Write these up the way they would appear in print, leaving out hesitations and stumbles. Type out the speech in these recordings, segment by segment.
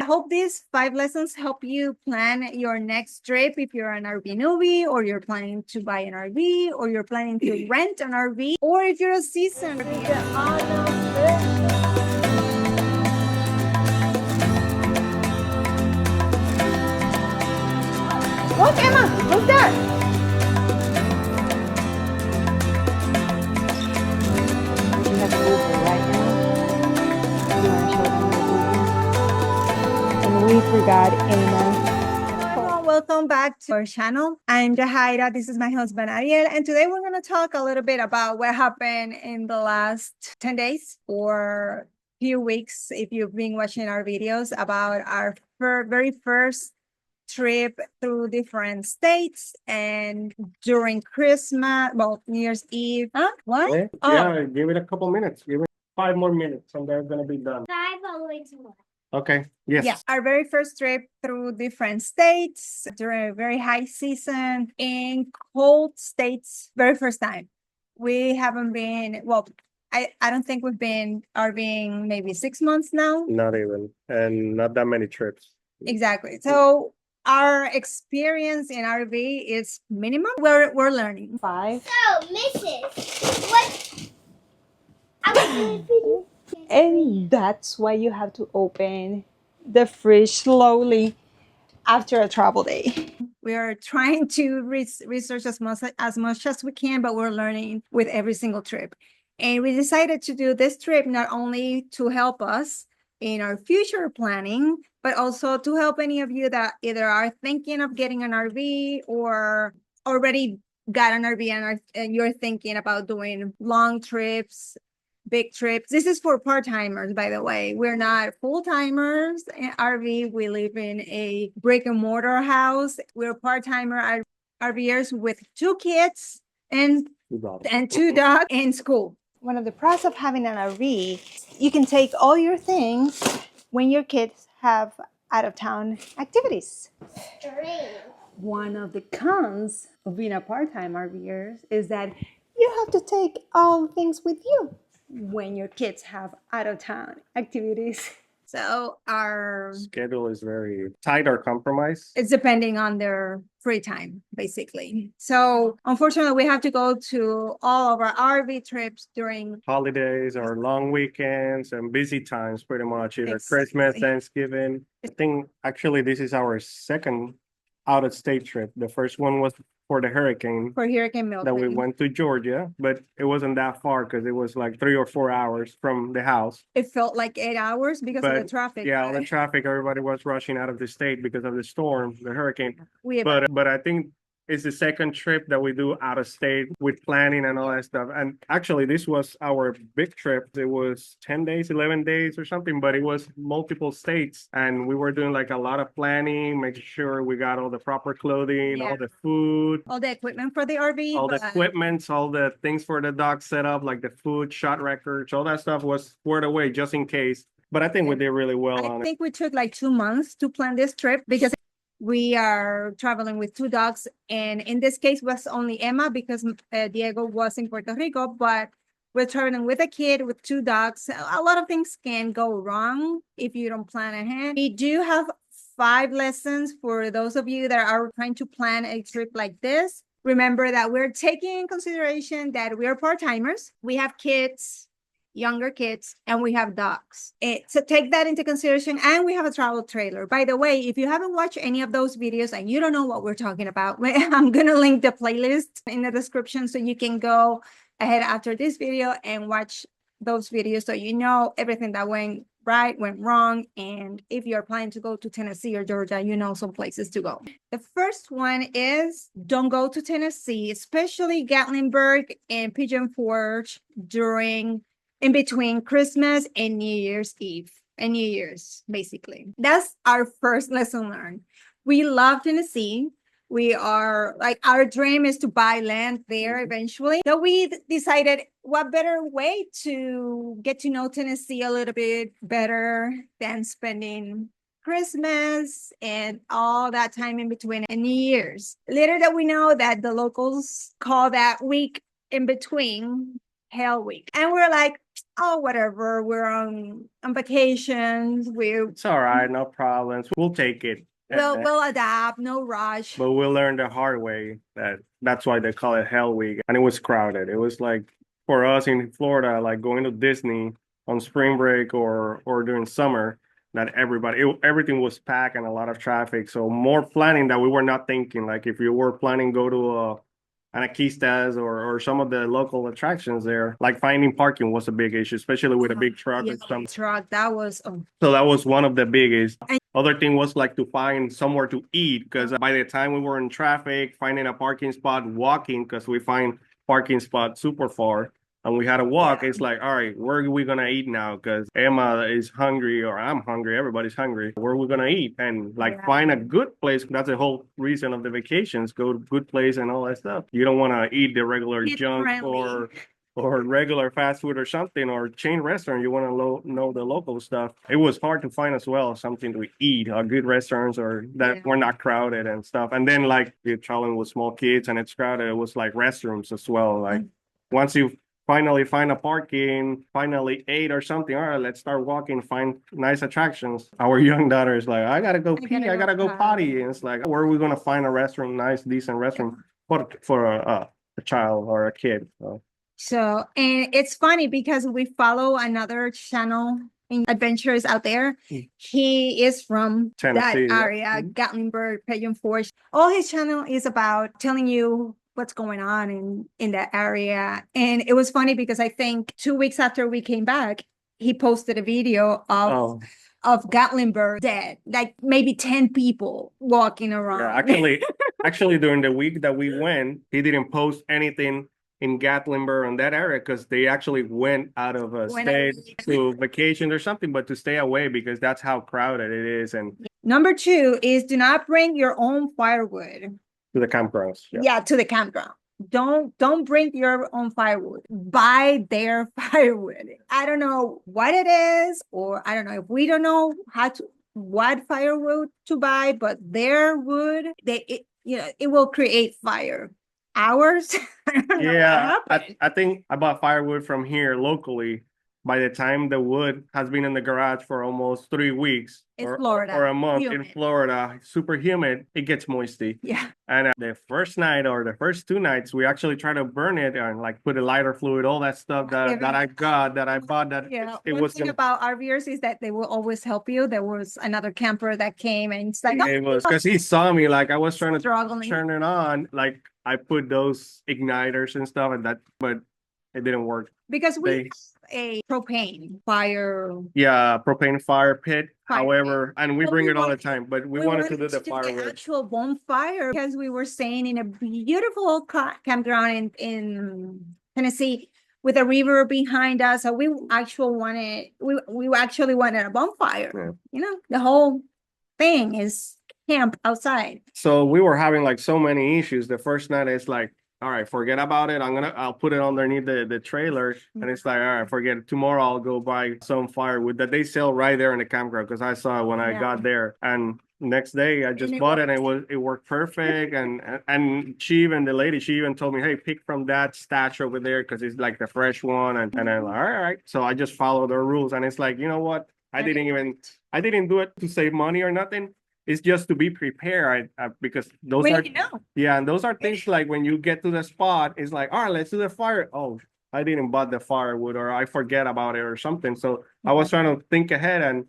I hope these 5 lessons help you plan your next trip if you're an RV newbie, or you're planning to buy an RV, or you're planning to rent an RV, or if you're a seasoned RV. Look, Emma, look that. We have Uber right now. You want to show them the Uber? And we forgot Emma. Hello, welcome back to our channel. I'm Jahaira. This is my husband Ariel, and today we're going to talk a little bit about what happened in the last 10 days or few weeks, if you've been watching our videos, about our very first trip through different states and during Christmas, well, New Year's Eve. Huh? What? Yeah, yeah, give it a couple minutes. Give it 5 more minutes and they're gonna be done. 5 all the way to 1. Okay. Yes. Yeah, our very first trip through different states during a very high season in cold states. Very first time. We haven't been, well, I don't think we've been RVing maybe 6 months now. Not even, and not that many trips. Exactly. So our experience in RV is minimum. We're learning. 5. So, Mrs. What? I was doing And that's why you have to open the fridge slowly after a travel day. We are trying to research as much as we can, but we're learning with every single trip. And we decided to do this trip not only to help us in our future planning, but also to help any of you that either are thinking of getting an RV or already got an RV and you're thinking about doing long trips, big trips. This is for part-timers, by the way. We're not full-timers in RV. We live in a brick and mortar house. We're part-timer RVers with 2 kids and 2 dogs in school. One of the pros of having an RV, you can take all your things when your kids have out-of-town activities. strange. One of the cons of being a part-time RVer is that you have to take all things with you when your kids have out-of-town activities. So our Schedule is very tight or compromised. it's depending on their free time, basically. So unfortunately, we have to go to all of our RV trips during Holidays or long weekends and busy times, pretty much, either Exactly. Christmas, Thanksgiving. I think actually this is our second out-of-state trip. The first one was for the hurricane for Hurricane that we Milton. went to Georgia, but it wasn't that far because it was like 3 or 4 hours from the house. It felt like 8 hours because of the But traffic. yeah, all the but traffic, everybody was rushing out of the state because of the storm, the hurricane. we But I think it's the second trip that we do out of state with planning and all that stuff. And actually, this was our big trip. It was 10 days, 11 days or something, but it was multiple states. And we were doing like a lot of planning, making sure we got all the proper clothing, Yeah. all the food, all the equipment for the RV. all the but equipment, all the things for the dog set up, like the food, shot records, all that stuff was squared away just in case. But I think we did really well on I it. think we took like 2 months to plan this trip because we are traveling with 2 dogs. And in this case was only Emma because Diego was in Puerto Rico, but we're traveling with a kid with 2 dogs. A lot of things can go wrong if you don't plan ahead. We do have 5 lessons for those of you that are trying to plan a trip like this. Remember that we're taking in consideration that we're part-timers. We have kids, younger kids, and we have dogs. So take that into consideration. And we have a travel trailer. By the way, if you haven't watched any of those videos and you don't know what we're talking about, I'm going to link the playlist in the description so you can go ahead after this video and watch those videos so you know everything that went right, went wrong. And if you're planning to go to Tennessee or Georgia, you know some places to go. The first one is don't go to Tennessee, especially Gatlinburg and Pigeon Forge in between Christmas and New Year's Eve and New Year's, basically. That's our first lesson learned. We love Tennessee. We are like, our dream is to buy land there eventually. So we decided what better way to get to know Tennessee a little bit better than spending Christmas and all that time in between and New Year's. Later that we know that the locals call that week in between Hell Week. And we're like, oh, whatever, we're on vacations, It's all right, no problems. We'll take it. we'll adapt, no rush. But we learned the hard way that that's why they call it Hell Week. And it was crowded. It was like for us in Florida, like going to Disney on spring break or during summer, that everything was packed and a lot of traffic. So more planning that we were not thinking. Like if you were planning go to Anarchistas or some of the local attractions there, like finding parking was a big issue, especially with a big truck Yeah, or something. truck, that was, So that was one of the biggest. And- Other thing was like to find somewhere to eat because by the time we were in traffic, finding a parking spot, walking because we find parking spot super far and we had to walk. Yeah. It's like, all right, where are we gonna eat now? Because Emma is hungry or I'm hungry. Everybody's hungry. Where are we gonna eat? And like Yeah. find a good place. That's the whole reason of the vacations. Go to good place and all that stuff. You don't want to eat the regular Kid junk friendly. or regular fast food or something or chain restaurant. You want to know the local stuff. It was hard to find as well something to eat or good restaurants or that Yeah. were not crowded and stuff. And then like you're traveling with small kids and it's crowded, it was like restrooms as well. Like once you finally find a parking, finally ate or something, all right, let's start walking, find nice attractions. Our young daughter is like, I gotta go pee, I gotta go potty. And it's like, where are we gonna find a restaurant, nice, decent restaurant for a child or a kid? So, and it's funny because we follow another channel in adventures out there. He is from Tennessee, that area, Gatlinburg, Pigeon Forge. All his channel is about telling you what's going on in that area. And it was funny because I think 2 weeks after we came back, he posted a video of Gatlinburg dead, like maybe 10 people walking around. Yeah, actually, during the week that we went, he didn't post anything in Gatlinburg on that area because they actually went out of state to vacation or something, but to stay away because that's how crowded it is. And Number 2 is do not bring your own firewood. To the campgrounds. Yeah, to the campground. Don't bring your own firewood. Buy their firewood. I don't know what it is, or I don't know if we don't know what firewood to buy, but their wood, it will create fire. Ours, I don't know what Yeah, happened. I think I bought firewood from here locally. By the time the wood has been in the garage for almost 3 weeks It's Florida, or a month in humid. Florida, super humid, it gets moisty. Yeah. And the first night or the first 2 nights, we actually try to burn it and like put a lighter fluid, all that stuff that I bought that Yeah, it one was thing gonna. about RVers is that they will always help you. There was another camper that came and it's like, It was because he saw me like I was trying to struggling. turn it on. Like I put those igniters and stuff and that, but it didn't work. Because we They- have a propane fire. Yeah, propane fire pit. Fire However, and we But bring we it all the wanted- time, but we wanted to do the firewood. actual bonfire because we were staying in a beautiful campground in Tennessee with a river behind us. So we actually wanted a bonfire. Yeah. You know, the whole thing is camp outside. So we were having like so many issues. The first night it's like, all right, forget about it. I'll put it underneath the trailer. And it's like, all right, forget it. Tomorrow I'll go buy some firewood that they sell right there in the campground because I saw it when I Yeah. got there. And next day I just it bought it and it worked perfect. And the lady, she even told me, hey, pick from that stash over there because it's like the fresh one. And I'm like, all right. So I just followed the rules. And it's like, you know what? I didn't do it to save money or nothing. It's just to be prepared because those Well, are you know. yeah, and those are things like when you get to the spot, it's like, all right, let's do the fire. Oh, I didn't buy the firewood or I forget about it or something. So I was trying to think ahead and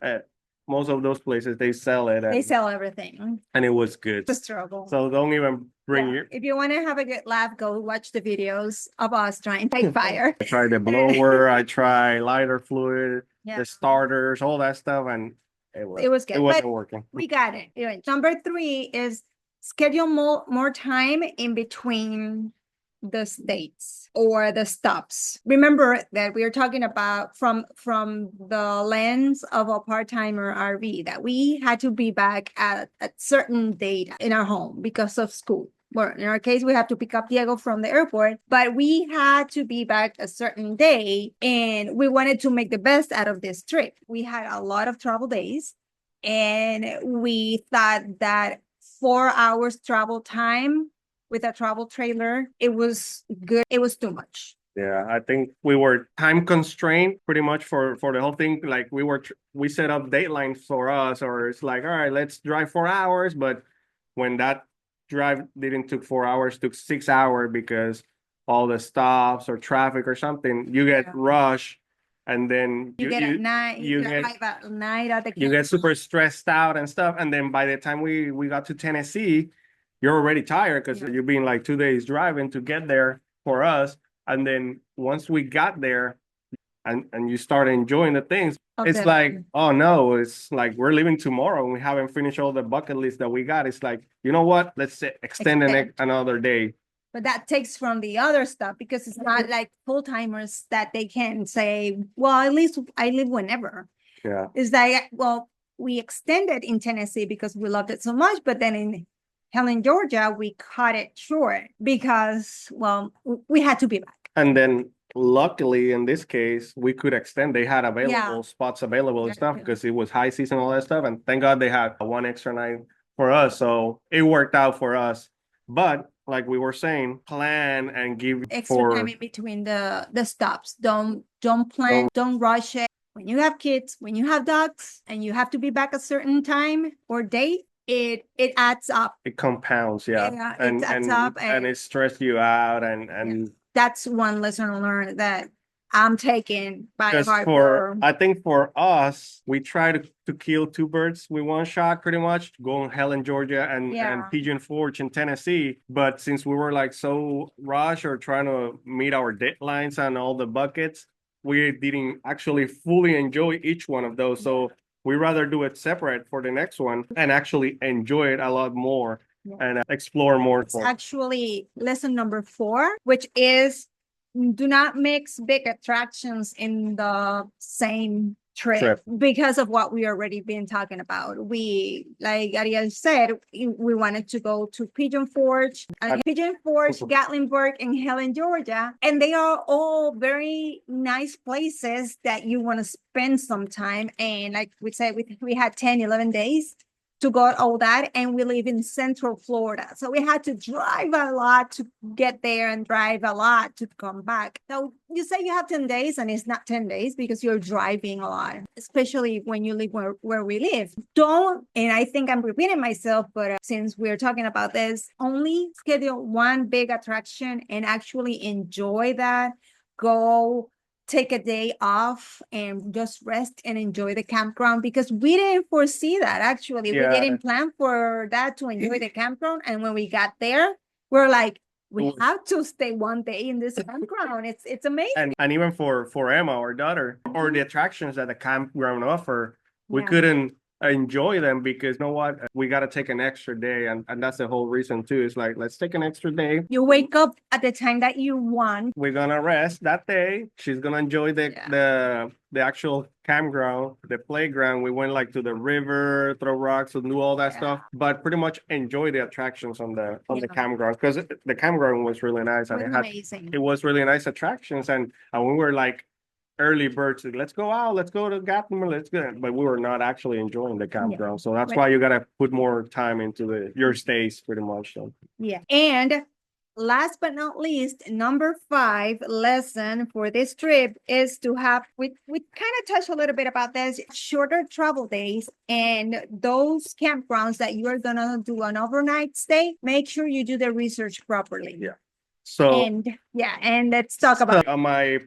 most of those places they sell it They sell everything. and it was good. It's a struggle. So don't even bring Yeah. your If you want to have a good laugh, go watch the videos of us trying to fight fire. I tried the blower, I tried lighter fluid, Yeah. the starters, all that stuff, and It was good, it wasn't but working. we got it. Anyway, number 3 is schedule more time in between the states or the stops. Remember that we are talking about from the lens of a part-timer RV that we had to be back at a certain date in our home because of school. Well, in our case, we have to pick up Diego from the airport, but we had to be back a certain day and we wanted to make the best out of this trip. We had a lot of travel days and we thought that 4 hours travel time with a travel trailer, it was good. It was too much. Yeah, I think we were time constrained pretty much for the whole thing. Like we set up datelines for us, or it's like, all right, let's drive 4 hours. But when that drive didn't took 4 hours, took 6 hours because all the stops or traffic or something, you get Yeah. rushed, and then You get at night, you you get arrive at night at the you get super stressed out and stuff. And then by the time we got to Tennessee, you're already tired because Yeah. you've been like 2 days driving to get there for us. And then once we got there and you start enjoying the things, of it's the- like, oh no, it's like we're leaving tomorrow and we haven't finished all the bucket list that we got. It's like, you know what? Let's extend another day. But that takes from the other stuff because it's not like full timers that they can say, well, at least I live whenever. Yeah. Is that, well, we extended in Tennessee because we loved it so much, but then in Helen, Georgia, we cut it short because, well, we had to be back. And then luckily in this case, we could extend. They had available Yeah. spots available and Yeah, stuff yeah. because it was high season, all that stuff. And thank God they had one extra night for us. So it worked out for us. But like we were saying, plan and give Extra time in between the stops. Don't plan, don't rush it. When you have kids, when you have dogs, and you have to be back a certain time or date, it adds up. it compounds, yeah. Yeah, it And adds up and it stressed you out and that's one lesson learned that I'm taking by because heart for I think for us, we try to kill two birds with one shot pretty much, go in Helen, Georgia and Yeah. Pigeon Forge in Tennessee. But since we were like so rushed or trying to meet our deadlines on all the buckets, we didn't actually fully enjoy each one of those. So we rather do it separate for the next one and actually enjoy it a lot more Yeah. and explore more. It's actually lesson number 4, which is do not mix big attractions in the same trip because of what we already been talking about. We, like Ariel said, we wanted to go to Pigeon Forge, Gatlinburg, and Helen, Georgia. And they are all very nice places that you want to spend some time. And like we said, we had 10, 11 days to go all that, and we live in Central Florida. So we had to drive a lot to get there and drive a lot to come back. So you say you have 10 days and it's not 10 days because you're driving a lot, especially when you live where we live. Don't, and I think I'm repeating myself, but since we're talking about this, only schedule one big attraction and actually enjoy that. Go take a day off and just rest and enjoy the campground because we didn't foresee that actually. Yeah. We didn't plan for that to enjoy the campground. And when we got there, we're like, we have to stay one day in this campground. It's amazing. And even for Emma, our daughter, or the attractions that the campground offer, we Yeah. couldn't enjoy them because you know what? We got to take an extra day. And that's the whole reason too. It's like, let's take an extra day. You wake up at the time that you want. We're gonna rest that day. She's gonna enjoy the actual campground, the playground. We went like to the river, throw rocks, and do all that stuff. But pretty much enjoy the attractions on the campground because the campground was really nice and It was amazing. it was really nice attractions and we were like early birds. Let's go out. Let's go to Gatlinburg. Let's go. But we were not actually enjoying the campground, so that's why you gotta put more time into your stays, pretty much. So. Yeah, and last but not least, number 5 lesson for this trip is to have, we kind of touched a little bit about this, shorter travel days and those campgrounds that you are gonna do an overnight stay, make sure you do the research properly. Yeah. So and let's talk about on my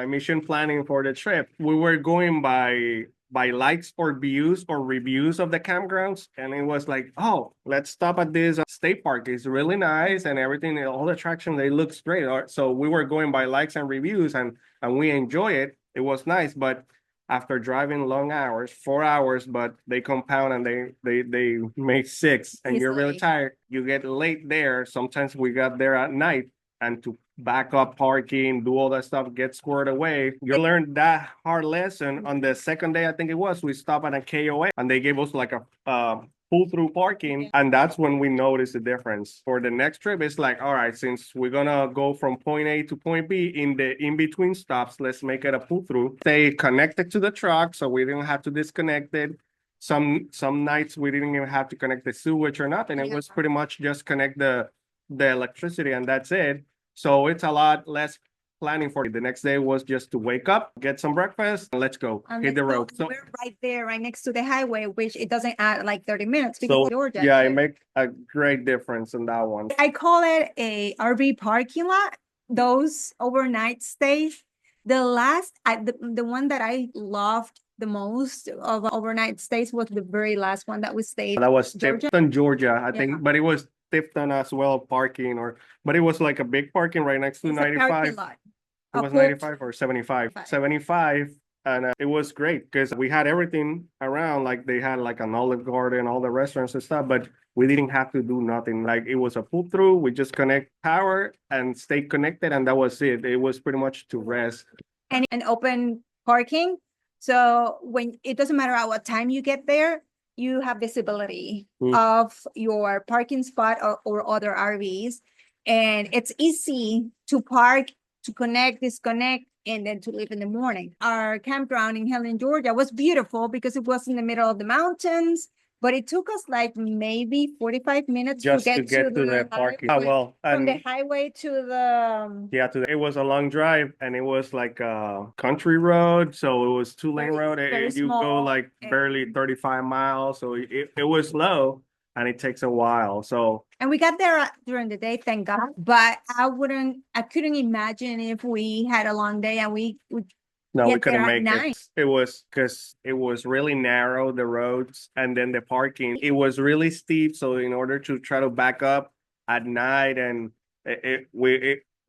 mission planning for the trip, we were going by likes or views or reviews of the campgrounds. And it was like, oh, let's stop at this state park. It's really nice and everything, all the attractions, they look great. So we were going by likes and reviews and we enjoy it. It was nice, but after driving long hours, 4 hours, but they compound and they make 6 and you're really tired. You get late there. Sometimes we got there at night and to back up parking, do all that stuff, get squared away. You learned that hard lesson on the second day, I think it was. We stopped at a KOA and they gave us like a pull-through parking, and that's when we noticed the difference. For the next trip, it's like, all right, since we're gonna go from point A to point B in the in-between stops, let's make it a pull-through. Stay connected to the truck so we didn't have to disconnect it. Some nights we didn't even have to connect the sewage or nothing. It was pretty much just connect the electricity and that's it. So it's a lot less planning for it. The next day was just to wake up, get some breakfast, and let's go And hit the let's go. road. So, We're right there, right next to the highway, which it doesn't add like 30 minutes because so Georgia. yeah, it make a great difference in that one. I call it a RV parking lot. Those overnight stays. The one that I loved the most of overnight stays was the very last one that we stayed. That was Georgia? Tifton, Georgia, I Yeah. think, but it was Tifton as well parking, but it was like a big parking right next to It's a parking 95. lot. It A was full- 95 or 75? 75. And it was great because we had everything around. Like they had like an Olive Garden, all the restaurants and stuff, but we didn't have to do nothing. Like it was a pull through. We just connect power and stay connected. And that was it. It was pretty much to rest. and open parking. So when it doesn't matter at what time you get there, you have visibility of your parking spot or other RVs. And it's easy to park, to connect, disconnect, and then to leave in the morning. Our campground in Helen, Georgia was beautiful because it was in the middle of the mountains, but it took us like maybe 45 minutes Just to get to the parking. highway. Well, From the and highway to the yeah, it was a long drive and it was like a country road. So it was 2-lane road. very You go small like and- barely 35 miles. So it was slow and it takes a while. So And we got there during the day, thank God. But I couldn't imagine if we had a long day and we would no, we get couldn't there at make it. night. It was because it was really narrow, the roads, and then the parking. It was really steep. So in order to try to back up at night, and it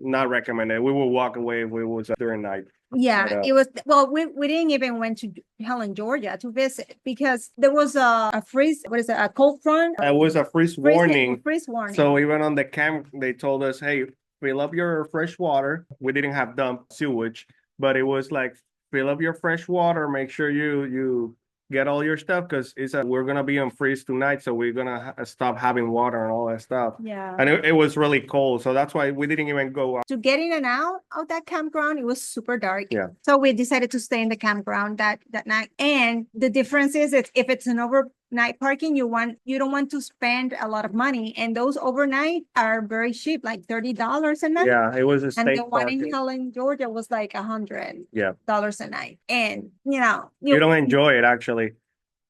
not recommended. We will walk away if it was during night. Yeah, But, it was, well, we didn't even went to Helen, Georgia to visit because there was a freeze, what is it, a cold front? It was a freeze warning. Freeze warning. So even on the camp, they told us, hey, fill up your fresh water. We didn't have dump sewage, but it was like, fill up your fresh water. Make sure you get all your stuff because we're gonna be on freeze tonight, so we're gonna stop having water and all that stuff. Yeah. And it was really cold, so that's why we didn't even go out. To get in and out of that campground, it was super dark. Yeah. So we decided to stay in the campground that night. And the difference is if it's an overnight parking, you don't want to spend a lot of money. And those overnight are very cheap, like $30 a night. Yeah, it was a And state the one in parking. Helen, Georgia was like $100 Yeah, a night. And you don't enjoy it actually.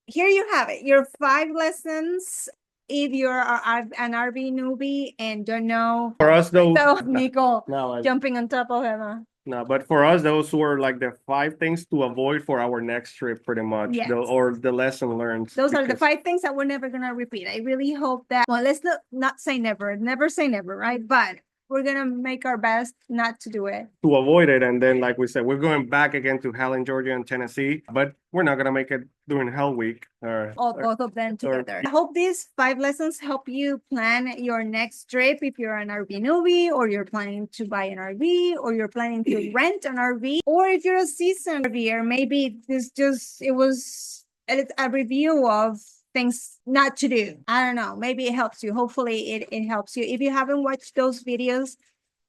here you have it, your 5 lessons. If you're an RV newbie and don't know, For us though, so Nico no, jumping on top of Emma. no, but for us, those were like the 5 things to avoid for our next trip, pretty much. Yes. Or the lesson learned. Those are the because- 5 things that we're never gonna repeat. I really hope that, well, let's not say never say never, right? But we're gonna make our best not to do it. To avoid it. And then, like we said, we're going back again to Helen, Georgia and Tennessee, but we're not gonna make it during Hell Week. Both of them together. I hope these 5 lessons help you plan your next trip if you're an RV newbie, or you're planning to buy an RV, or you're planning to rent an RV, or if you're a seasoned RVer, maybe it was a review of things not to do. I don't know. Maybe it helps you. Hopefully it helps you. If you haven't watched those videos,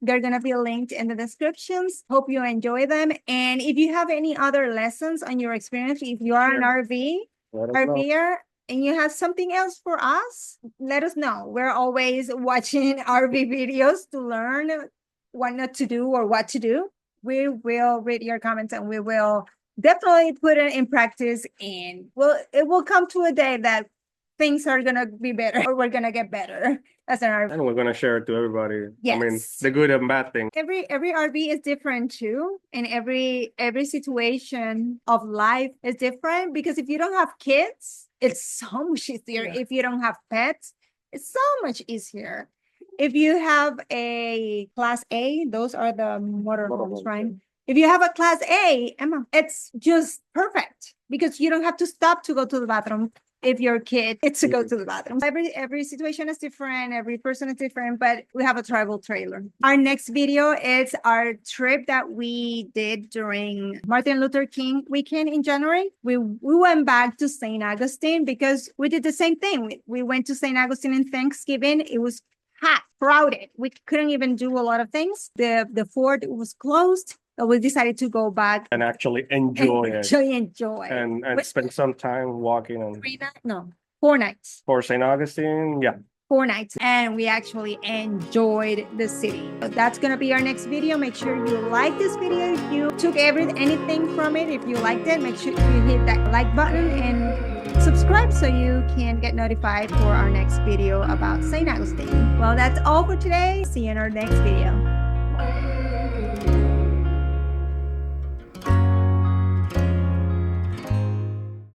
they're going to be linked in the descriptions. Hope you enjoy them. And if you have any other lessons on your experience, if you are an RVer and you have something else for us, let us know. We're always watching RV videos to learn what not to do or what to do. We will read your comments and we will definitely put it in practice, and it will come to a day that things are gonna be better, or we're gonna get better as an RV. And we're gonna share it to everybody. I mean, Yes. the good and bad thing. Every RV is different too, and every situation of life is different, because if you don't have kids, it's so much easier. Yeah. If you don't have pets, it's so much easier. If you have a Class A, those are the motorhomes, Motorhomes, right? yeah. If you have a Class A, Emma, it's just perfect because you don't have to stop to go to the bathroom. If your kid it's to go to the bathroom. Every situation is different, every person is different, but we have a travel trailer. Our next video is our trip that we did during Martin Luther King weekend in January. We went back to St. Augustine because we did the same thing. We went to St. Augustine in Thanksgiving. It was hot, crowded. We couldn't even do a lot of things. The fort was closed. So we decided to go back And actually enjoy and it. actually enjoy. And With spend some time walking on 4 nights. for St. Augustine. Yeah. 4 nights, and we actually enjoyed the city. So that's gonna be our next video. Make sure you like this video. If you took anything from it, if you liked it, make sure you hit that like button and subscribe so you can get notified for our next video about St. Augustine. Well, that's all for today. See you in our next video.